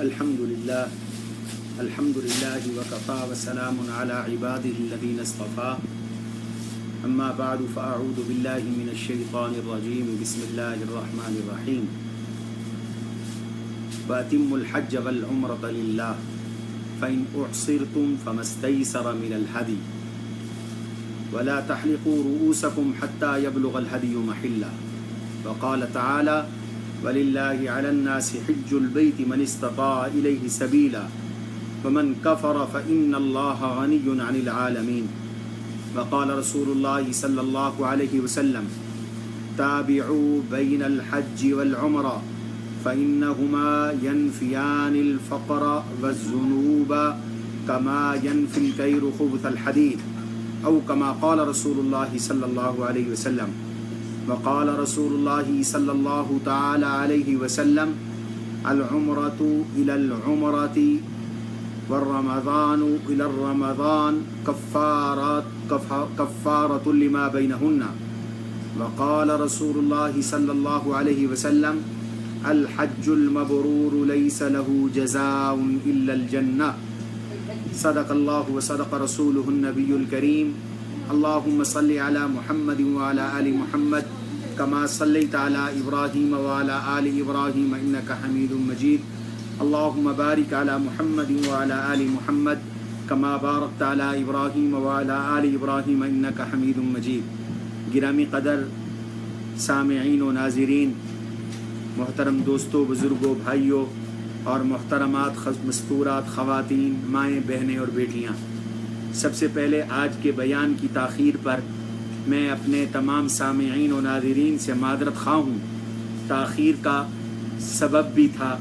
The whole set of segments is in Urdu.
الحمدللہ وکفا وسلام علی عباده الذین اصطفا اما بعد فاعوذ باللہ من الشیطان الرجیم بسم اللہ الرحمن الرحیم واتموا الحج والعمرة للہ فإن أحصرتم فما استيسر من الهدي ولا تحلقوا رؤوسكم حتى يبلغ الهدي محله وقال تعالى وللہ علی الناس حج البیت من استطاع الیہ سبیلا ومن کفر فإن اللہ غنی عن العالمین وقال رسول اللہ صلی اللہ علیہ وسلم تابعوا بین الحج والعمرہ فإنهما ينفيان الفقر والذنوب كما ينفي الكير خبث الحديد أو كما قال رسول الله صلى الله عليه وسلم وقال رسول الله صلى الله تعالى عليه وسلم العمرة إلى العمرة والرمضان إلى الرمضان كفارة لما بينهن وقال رسول الله صلى الله عليه وسلم الحج المبرور ليس له جزاء إلا الجنة صدق الله وصدق رسوله النبي الكريم اللهم صل على محمد وعلى آل محمد كما صليت على إبراهيم وعلى آل إبراهيم إنك حميد مجيد اللهم بارك على محمد وعلى آل محمد كما باركت على إبراهيم وعلى آل إبراهيم إنك حميد مجيد گرامی قدر سامعین و ناظرین، محترم دوستوں، بزرگوں، بھائیوں اور محترمات مستورات خواتین، مائیں، بہنیں اور بیٹیاں، سب سے پہلے آج کے بیان کی تاخیر پر میں اپنے تمام سامعین و ناظرین سے معذرت خواہ ہوں۔ تاخیر کا سبب بھی تھا،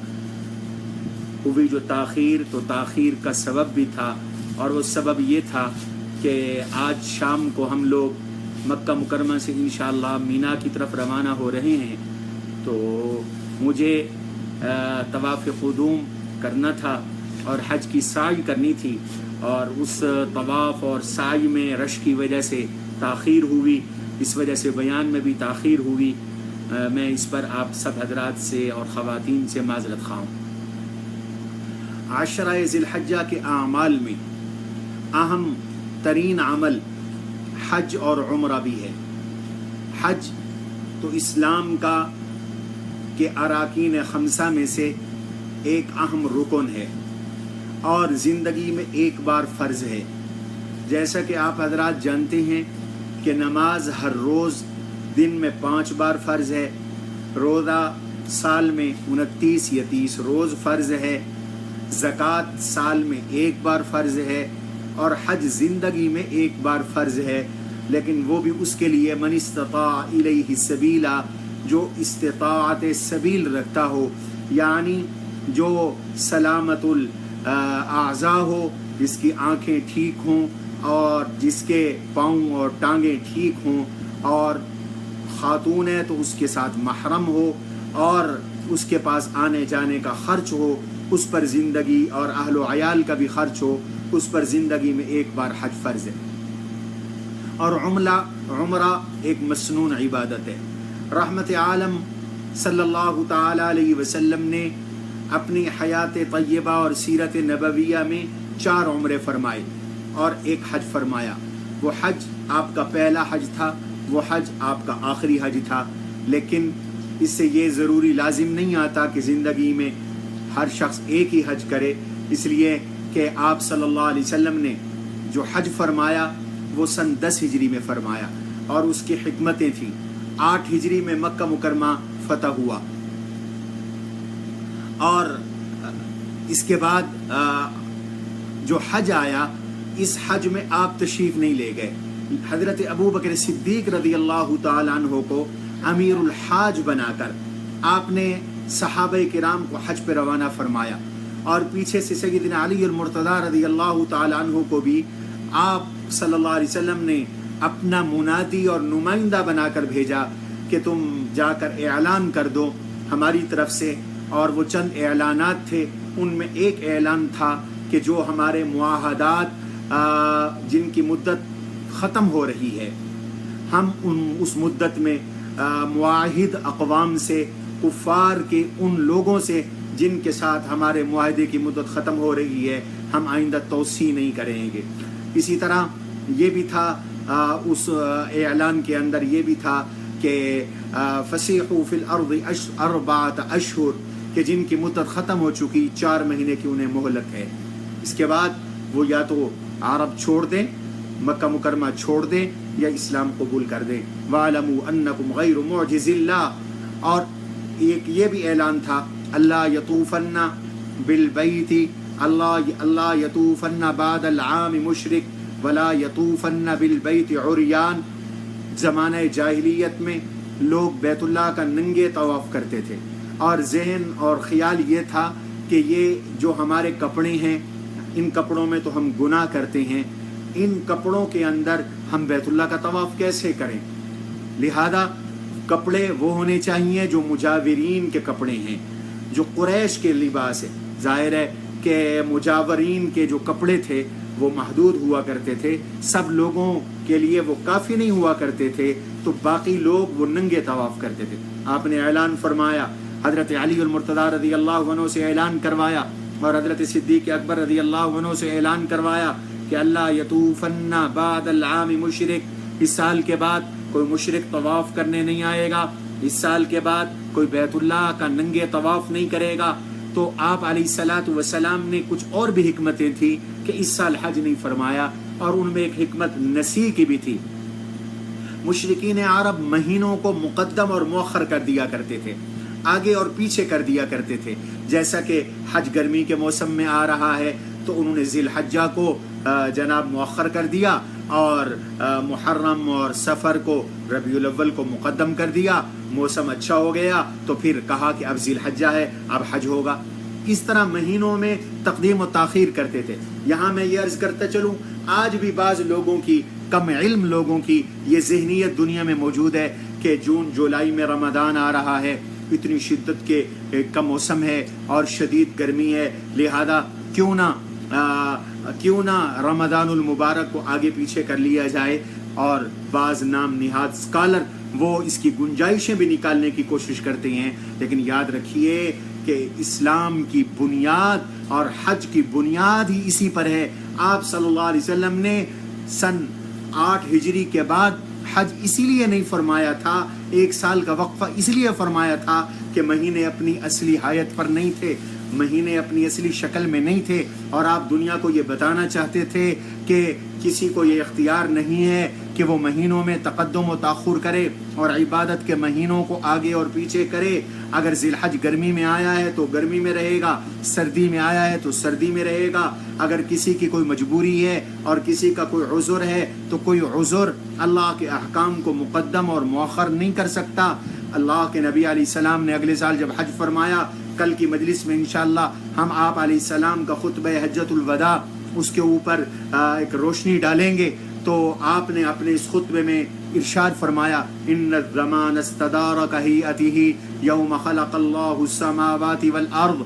ہوئی جو تاخیر تو تاخیر کا سبب بھی تھا، اور وہ سبب یہ تھا کہ آج شام کو ہم لوگ مکہ مکرمہ سے انشاءاللہ مینا کی طرف روانہ ہو رہے ہیں، تو مجھے طواف قدوم کرنا تھا اور حج کی سعی کرنی تھی، اور اس طواف اور سعی میں رش کی وجہ سے تاخیر ہوئی، اس وجہ سے بیان میں بھی تاخیر ہوئی۔ میں اس پر آپ سب حضرات سے اور خواتین سے معذرت خواہ ہوں۔ عشرہ ذی الحجہ کے اعمال میں اہم ترین عمل حج اور عمرہ بھی ہے۔ حج تو اسلام کا کے اراکین خمسہ میں سے ایک اہم رکن ہے اور زندگی میں ایک بار فرض ہے۔ جیسا کہ آپ حضرات جانتے ہیں کہ نماز ہر روز دن میں 5 بار فرض ہے، روزہ سال میں 29 یا 30 روز فرض ہے، زکوٰۃ سال میں 1 بار فرض ہے، اور حج زندگی میں 1 بار فرض ہے، لیکن وہ بھی اس کے لیے من استطاع الیہ سبیلا، جو استطاعت سبیل رکھتا ہو، یعنی جو سلامت اعضاء ہو، جس کی آنکھیں ٹھیک ہوں اور جس کے پاؤں اور ٹانگیں ٹھیک ہوں، اور خاتون ہے تو اس کے ساتھ محرم ہو، اور اس کے پاس آنے جانے کا خرچ ہو، اس پر زندگی اور اہل و عیال کا بھی خرچ ہو، اس پر زندگی میں 1 بار حج فرض ہے۔ اور عمرہ ایک مسنون عبادت ہے۔ رحمت عالم صلی اللہ تعالی علیہ وسلم نے اپنی حیات طیبہ اور سیرت نبویہ میں 4 عمرے فرمائے اور 1 حج فرمایا۔ وہ حج آپ کا پہلا حج تھا، وہ حج آپ کا آخری حج تھا، لیکن اس سے یہ ضروری لازم نہیں آتا کہ زندگی میں ہر شخص ایک ہی حج کرے، اس لیے کہ آپ صلی اللہ علیہ وسلم نے جو حج فرمایا وہ سن 10 ہجری میں فرمایا، اور اس کی حکمتیں تھیں۔ 8 ہجری میں مکہ مکرمہ فتح ہوا، اور اس کے بعد جو حج آیا، اس حج میں آپ تشریف نہیں لے گئے۔ حضرت ابو بکر صدیق رضی اللہ تعالیٰ عنہ کو امیر الحاج بنا کر آپ نے صحابہ کرام کو حج پہ روانہ فرمایا، اور پیچھے سے سیدنا علی المرتضیٰ رضی اللہ تعالیٰ عنہ کو بھی آپ صلی اللہ علیہ وسلم نے اپنا منادی اور نمائندہ بنا کر بھیجا کہ تم جا کر اعلان کر دو ہماری طرف سے۔ اور وہ چند اعلانات تھے، ان میں ایک اعلان تھا کہ جو ہمارے معاہدات جن کی مدت ختم ہو رہی ہے، ہم اس مدت میں معاہد اقوام سے، کفار کے ان لوگوں سے جن کے ساتھ ہمارے معاہدے کی مدت ختم ہو رہی ہے ہم آئندہ توسیع نہیں کریں گے۔ اسی طرح یہ بھی تھا اس اعلان کے اندر یہ بھی تھا کہ فسیحوا فی الارض 4 اشہر، کہ جن کی مدت ختم ہو چکی 4 مہینے کی انہیں مہلت ہے۔ اس کے بعد وہ یا تو عرب چھوڑ دیں، مکہ مکرمہ چھوڑ دیں، یا اسلام قبول کر دیں۔ وَاعْلَمُوا أَنَّكُمْ غَيْرُ مُعْجِزِ اللَّهِ، اور ایک یہ بھی اعلان تھا اللہ یطوفن بالبیت، اللہ یطوفن بعد العام مشرک ولا یطوفن بالبیت عریان۔ زمانہ جاہلیت میں لوگ بیت اللہ کا ننگے طواف کرتے تھے، اور ذہن اور خیال یہ تھا کہ یہ جو ہمارے کپڑے ہیں ان کپڑوں میں تو ہم گناہ کرتے ہیں، ان کپڑوں کے اندر ہم بیت اللہ کا طواف کیسے کریں؟ لہذا کپڑے وہ ہونے چاہیے جو مجاورین کے کپڑے ہیں، جو قریش کے لباس ہے۔ ظاہر ہے کہ مجاورین کے جو کپڑے تھے وہ محدود ہوا کرتے تھے، سب لوگوں کے لیے وہ کافی نہیں ہوا کرتے تھے، تو باقی لوگ وہ ننگے طواف کرتے تھے۔ آپ نے اعلان فرمایا، حضرت علی المرتضیٰ رضی اللہ عنہ سے اعلان کروایا، اور حضرت صدیق اکبر رضی اللہ عنہ سے اعلان کروایا کہ اللہ یطوفن بعد العام مشرک، اس سال کے بعد کوئی مشرک طواف کرنے نہیں آئے گا، اس سال کے بعد کوئی بیت اللہ کا ننگے طواف نہیں کرے گا۔ تو آپ علیہ الصلوۃ والسلام نے کچھ اور بھی حکمتیں تھیں کہ اس سال حج نہیں فرمایا، اور ان میں ایک حکمت نسی کی بھی تھی۔ مشرکین عرب مہینوں کو مقدم اور مؤخر کر دیا کرتے تھے، آگے اور پیچھے کر دیا کرتے تھے۔ جیسا کہ حج گرمی کے موسم میں آ رہا ہے تو انہوں نے ذی الحجہ کو جناب مؤخر کر دیا، اور محرم اور سفر کو ربیع الاول کو مقدم کر دیا۔ موسم اچھا ہو گیا تو پھر کہا کہ اب ذی الحجہ ہے، اب حج ہوگا۔ اس طرح مہینوں میں تقدیم و تاخیر کرتے تھے۔ یہاں میں یہ عرض کرتا چلوں، آج بھی بعض لوگوں کی، کم علم لوگوں کی یہ ذہنیت دنیا میں موجود ہے کہ جون جولائی میں رمضان آ رہا ہے، اتنی شدت کے کا موسم ہے اور شدید گرمی ہے، لہذا کیوں نہ رمضان المبارک کو آگے پیچھے کر لیا جائے۔ اور بعض نام نہاد اسکالر وہ اس کی گنجائشیں بھی نکالنے کی کوشش کرتے ہیں، لیکن یاد رکھیے کہ اسلام کی بنیاد اور حج کی بنیاد ہی اسی پر ہے۔ آپ صلی اللہ علیہ وسلم نے سن 8 ہجری کے بعد حج اسی لیے نہیں فرمایا تھا، 1 سال کا وقفہ اس لیے فرمایا تھا کہ مہینے اپنی اصلی حیت پر نہیں تھے، مہینے اپنی اصلی شکل میں نہیں تھے، اور آپ دنیا کو یہ بتانا چاہتے تھے کہ کسی کو یہ اختیار نہیں ہے کہ وہ مہینوں میں تقدم و تاخر کرے اور عبادت کے مہینوں کو آگے اور پیچھے کرے۔ اگر ذی الحج گرمی میں آیا ہے تو گرمی میں رہے گا، سردی میں آیا ہے تو سردی میں رہے گا۔ اگر کسی کی کوئی مجبوری ہے اور کسی کا کوئی عذر ہے تو کوئی عذر اللہ کے احکام کو مقدم اور مؤخر نہیں کر سکتا۔ اللہ کے نبی علیہ السلام نے اگلے سال جب حج فرمایا، کل کی مجلس میں انشاءاللہ ہم آپ علیہ السلام کا خطبہ حجۃ الوداع اس کے اوپر ایک روشنی ڈالیں گے، تو آپ نے اپنے اس خطبے میں ارشاد فرمایا، ان الزمان استدار کہیئتہ یوم خلق اللہ السماوات والارض،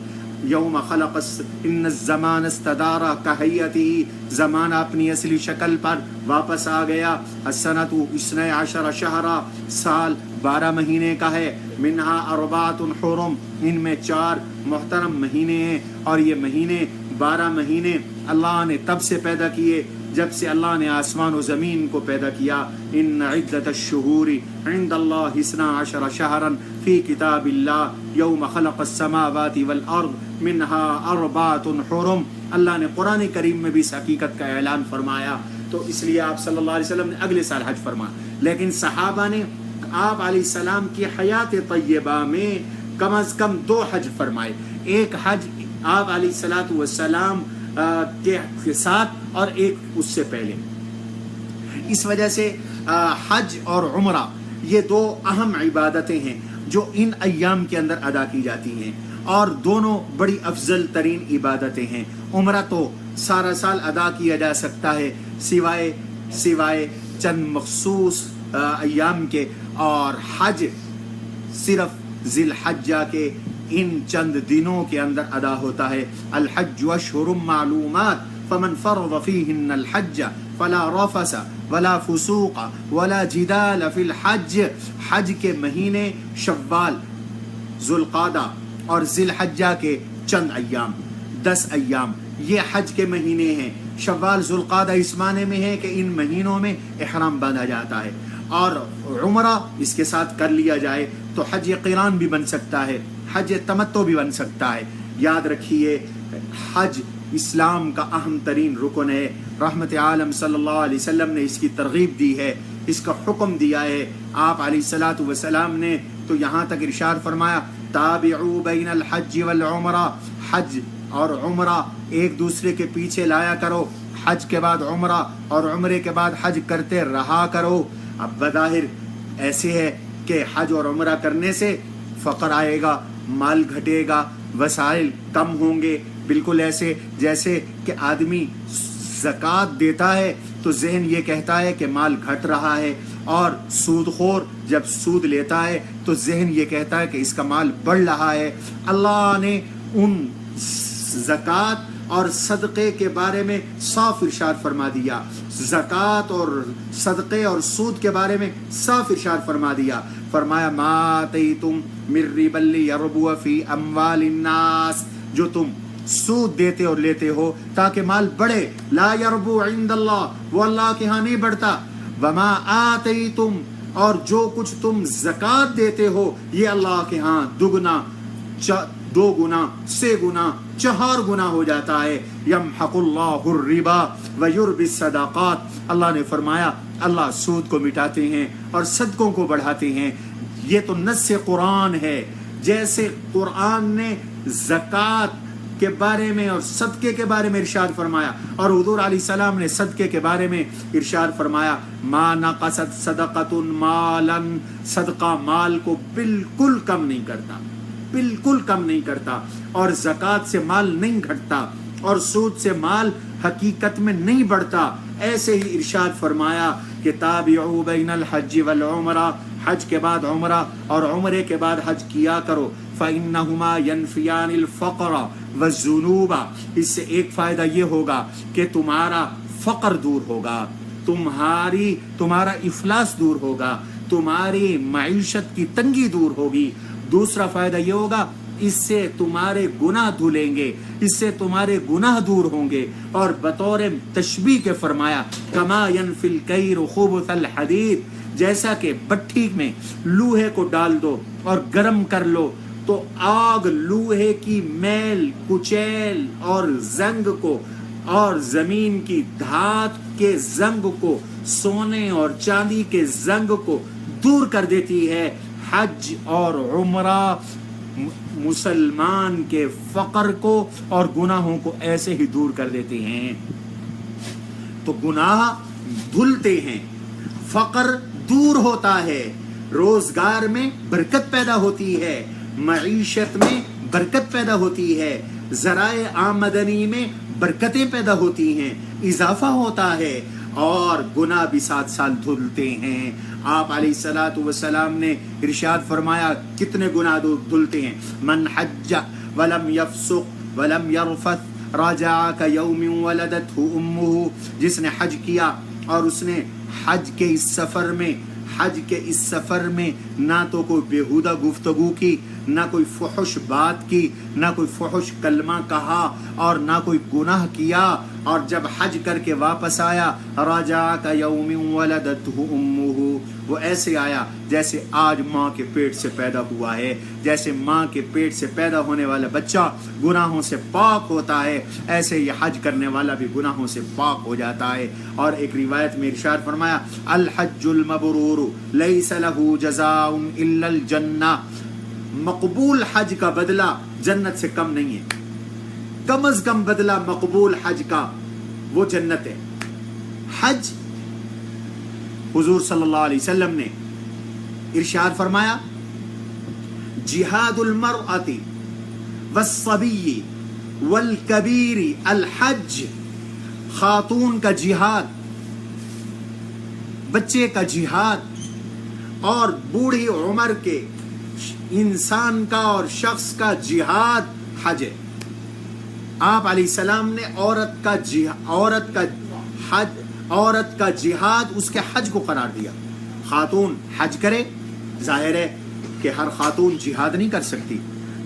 یوم خلق ان الزمان استدار کہیئتہ، زمانہ اپنی اصلی شکل پر واپس آ گیا۔ السنۃ 12 شہرا، سال 12 مہینے کا ہے، منہا 4 حرم، ان میں 4 محترم مہینے ہیں، اور یہ مہینے 12 مہینے اللہ نے تب سے پیدا کیے جب سے اللہ نے آسمان و زمین کو پیدا کیا۔ ان عدت الشہور عند اللہ 12 شہرا فی کتاب اللہ یوم خلق السماوات والارض منہا 4 حرم۔ اللہ نے قرآن کریم میں بھی اس حقیقت کا اعلان فرمایا، تو اس لیے آپ صلی اللہ علیہ وسلم نے اگلے سال حج فرمایا۔ لیکن صحابہ نے آپ علیہ السلام کی حیات طیبہ میں کم از کم 2 حج فرمائے، ایک حج آپ علیہ الصلوۃ والسلام کے ساتھ اور ایک اس سے پہلے۔ اس وجہ سے حج اور عمرہ یہ 2 اہم عبادتیں ہیں جو ان ایام کے اندر ادا کی جاتی ہیں، اور دونوں بڑی افضل ترین عبادتیں ہیں۔ عمرہ تو سارا سال ادا کیا جا سکتا ہے سوائے چند مخصوص ایام کے، اور حج صرف ذی الحجہ کے ان چند دنوں کے اندر ادا ہوتا ہے۔ الحج اشہر معلومات فمن فرض فیہن الحج فلا رفث ولا فسوق ولا جدال فی الحج۔ حج کے مہینے شوال، ذوالقعدہ اور ذی الحجہ کے چند ایام 10 ایام یہ حج کے مہینے ہیں. شوال ذوالقعدہ اس معنی میں ہے کہ ان مہینوں میں احرام باندھا جاتا ہے، اور عمرہ اس کے ساتھ کر لیا جائے تو حج قران بھی بن سکتا ہے، حج تمتع بھی بن سکتا ہے. یاد رکھیے حج اسلام کا اہم ترین رکن ہے. رحمت عالم صلی اللہ علیہ وسلم نے اس کی ترغیب دی ہے، اس کا حکم دیا ہے. آپ علیہ الصلوۃ والسلام نے تو یہاں تک ارشاد فرمایا تابعوا بین الحج والعمرہ، حج اور عمرہ ایک دوسرے کے پیچھے لایا کرو، حج کے بعد عمرہ اور عمرے کے بعد حج کرتے رہا کرو. اب بظاہر ایسے ہے کہ حج اور عمرہ کرنے سے فقر آئے گا، مال گھٹے گا، وسائل کم ہوں گے، بالکل ایسے جیسے کہ آدمی زکوٰۃ دیتا ہے تو ذہن یہ کہتا ہے کہ مال گھٹ رہا ہے، اور سود خور جب سود لیتا ہے تو ذہن یہ کہتا ہے کہ اس کا مال بڑھ رہا ہے. اللہ نے ان زکوٰۃ اور صدقے کے بارے میں صاف ارشاد فرما دیا، زکوٰۃ اور صدقے اور سود کے بارے میں صاف ارشاد فرما دیا. فرمایا ما آتیتم من ربا لیربو فی اموال الناس، جو تم سود دیتے اور لیتے ہو تاکہ مال بڑھے، لا یربو عند اللہ، وہ اللہ کے ہاں نہیں بڑھتا. وما آتیتم، اور جو کچھ تم زکوٰۃ دیتے ہو یہ اللہ کے ہاں دگنا، 2 گنا، 6 گنا، 4 گنا ہو جاتا ہے. یمحق اللہ الربا ویربی الصدقات، اللہ نے فرمایا اللہ سود کو مٹاتے ہیں اور صدقوں کو بڑھاتے ہیں. یہ تو نص قرآن ہے. جیسے قرآن نے زکوٰۃ کے بارے میں اور صدقے کے بارے میں ارشاد فرمایا، اور حضور علیہ السلام نے صدقے کے بارے میں ارشاد فرمایا ما نقصت صدقۃ مالا، صدقہ مال کو بالکل کم نہیں کرتا، بالکل کم نہیں کرتا. اور زکوٰۃ سے مال نہیں گھٹتا، اور سود سے مال حقیقت میں نہیں بڑھتا. ایسے ہی ارشاد فرمایا کہ تابعوا بین الحج والعمرہ، حج کے بعد عمرہ اور عمرے کے بعد حج کیا کرو. فإنہما ینفیان الفقر والذنوب، اس سے ایک فائدہ یہ ہوگا کہ تمہارا فقر دور ہوگا، تمہارا افلاس دور ہوگا، تمہاری معیشت کی تنگی دور ہوگی. دوسرا فائدہ یہ ہوگا اس سے تمہارے گناہ دھلیں گے، اس سے تمہارے گناہ دور ہوں گے. اور بطور تشبیہ کے فرمایا کما ینفی الکیر خبث الحدید، جیسا کہ بٹھی میں لوہے کو ڈال دو اور گرم کر لو تو آگ لوہے کی میل کچیل اور زنگ کو اور زمین کی دھات کے زنگ کو، سونے اور چاندی کے زنگ کو دور کر دیتی ہے. حج اور عمرہ مسلمان کے فقر کو اور گناہوں کو ایسے ہی دور کر دیتے ہیں. تو گناہ دھلتے ہیں، فقر دور ہوتا ہے، روزگار میں برکت پیدا ہوتی ہے، معیشت میں برکت پیدا ہوتی ہے، ذرائع آمدنی میں برکتیں پیدا ہوتی ہیں، اضافہ ہوتا ہے، اور گناہ بھی ساتھ ساتھ دھلتے ہیں. آپ علیہ الصلوۃ والسلام نے ارشاد فرمایا کتنے گناہ دھلتے ہیں. من حج ولم یفسق ولم یرفث رجع کیوم ولدته امه، جس نے حج کیا اور اس نے حج کے اس سفر میں نہ تو کوئی بیہودہ گفتگو کی، نہ کوئی فحش بات کی، نہ کوئی فحش کلمہ کہا، اور نہ کوئی گناہ کیا، اور جب حج کر کے واپس آیا رجع کیوم ولدته امه، وہ ایسے آیا جیسے آج ماں کے پیٹ سے پیدا ہوا ہے. جیسے ماں کے پیٹ سے پیدا ہونے والا بچہ گناہوں سے پاک ہوتا ہے، ایسے یہ حج کرنے والا بھی گناہوں سے پاک ہو جاتا ہے. اور ایک روایت میں ارشاد فرمایا الحج المبرور لیس له جزاء الا الجنہ، مقبول حج کا بدلہ جنت سے کم نہیں ہے، کم از کم بدلہ مقبول حج کا وہ جنت ہے. حج حضور صلی اللہ علیہ وسلم نے ارشاد فرمایا جہاد المرأة والصبی والکبیر الحج، خاتون کا جہاد، بچے کا جہاد، اور بوڑھی عمر کے انسان کا اور شخص کا جہاد حج ہے. آپ علیہ السلام نے عورت کا جہاد اس کے حج کو قرار دیا. خاتون حج کرے، ظاہر ہے کہ ہر خاتون جہاد نہیں کر سکتی،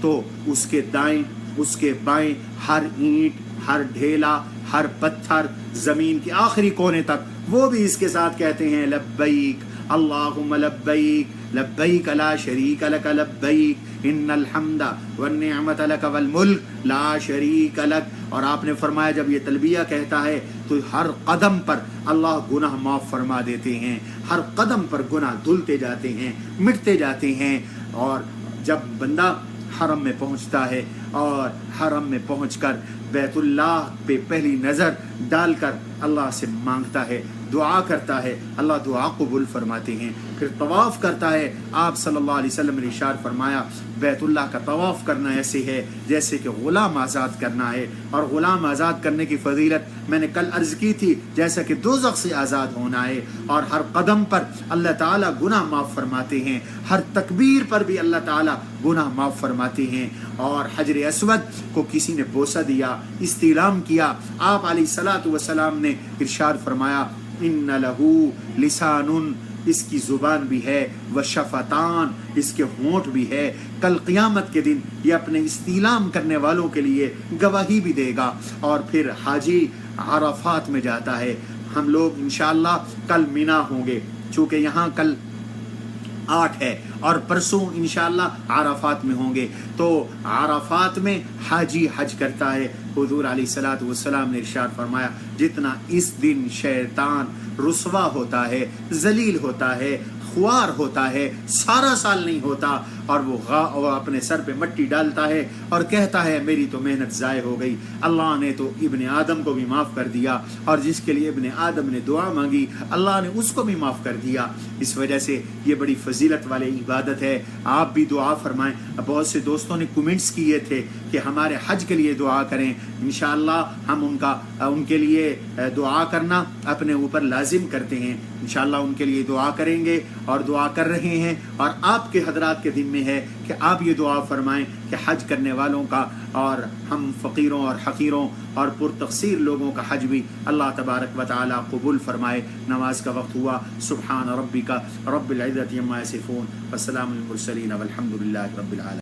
تو اس کے دائیں اس کے بائیں ہر اینٹ، ہر ڈھیلا، ہر پتھر، زمین کے آخری کونے تک وہ بھی اس کے ساتھ کہتے ہیں لبیک اللہم لبیک لبیک لا شریک لک لبیک ان الحمد والنعمت لک والملک لا شریک لک۔ اور آپ نے فرمایا جب یہ تلبیہ کہتا ہے تو ہر قدم پر اللہ گناہ معاف فرما دیتے ہیں، ہر قدم پر گناہ دھلتے جاتے ہیں، مٹتے جاتے ہیں۔ اور جب بندہ حرم میں پہنچتا ہے اور حرم میں پہنچ کر بیت اللہ پہ پہلی نظر ڈال کر اللہ سے مانگتا ہے، دعا کرتا ہے، اللہ دعا قبول فرماتے ہیں۔ پھر طواف کرتا ہے، آپ صلی اللہ علیہ وسلم نے ارشاد فرمایا بیت اللہ کا طواف کرنا ایسے ہے جیسے کہ غلام آزاد کرنا ہے، اور غلام آزاد کرنے کی فضیلت میں نے کل عرض کی تھی جیسا کہ دوزخ سے آزاد ہونا ہے۔ اور ہر قدم پر اللہ تعالیٰ گناہ معاف فرماتے ہیں، ہر تکبیر پر بھی اللہ تعالیٰ گناہ معاف فرماتے ہیں۔ اور حجر اسود کو کسی نے بوسہ دیا، استلام کیا، آپ علیہ الصلوۃ والسلام نے ارشاد فرمایا ان لہو لسان، اس کی زبان بھی ہے، وشفتان، اس کے ہونٹ بھی ہے، کل قیامت کے دن یہ اپنے استعلام کرنے والوں کے لیے گواہی بھی دے گا۔ اور پھر حاجی عرفات میں جاتا ہے۔ ہم لوگ انشاءاللہ کل مینا ہوں گے، چونکہ یہاں کل 8 ہے اور پرسوں انشاءاللہ عرفات میں ہوں گے، تو عرفات میں حاجی حج کرتا ہے۔ حضور علیہ الصلوۃ والسلام نے ارشاد فرمایا جتنا اس دن شیطان رسوا ہوتا ہے، ذلیل ہوتا ہے، خوار ہوتا ہے، سارا سال نہیں ہوتا، اور وہ اپنے سر پہ مٹی ڈالتا ہے اور کہتا ہے میری تو محنت ضائع ہو گئی، اللہ نے تو ابن آدم کو بھی معاف کر دیا، اور جس کے لیے ابن آدم نے دعا مانگی اللہ نے اس کو بھی معاف کر دیا۔ اس وجہ سے یہ بڑی فضیلت والی عبادت ہے، آپ بھی دعا فرمائیں۔ بہت سے دوستوں نے کمنٹس کیے تھے کہ ہمارے حج کے لیے دعا کریں، انشاءاللہ ہم ان کے لیے دعا کرنا اپنے اوپر لازم کرتے ہیں، انشاءاللہ ان کے لیے دعا کریں گے اور دعا کر رہے ہیں۔ اور آپ کے حضرات کے ذمہ ہے کہ آپ یہ دعا فرمائیں کہ حج کرنے والوں کا اور ہم فقیروں اور حقیروں اور پرتقصیر لوگوں کا حج بھی اللہ تبارک و تعالی قبول فرمائے۔ نماز کا وقت ہوا، سبحان ربک رب العزت عما یصفون وسلام المرسلین والحمد للہ رب العالمین۔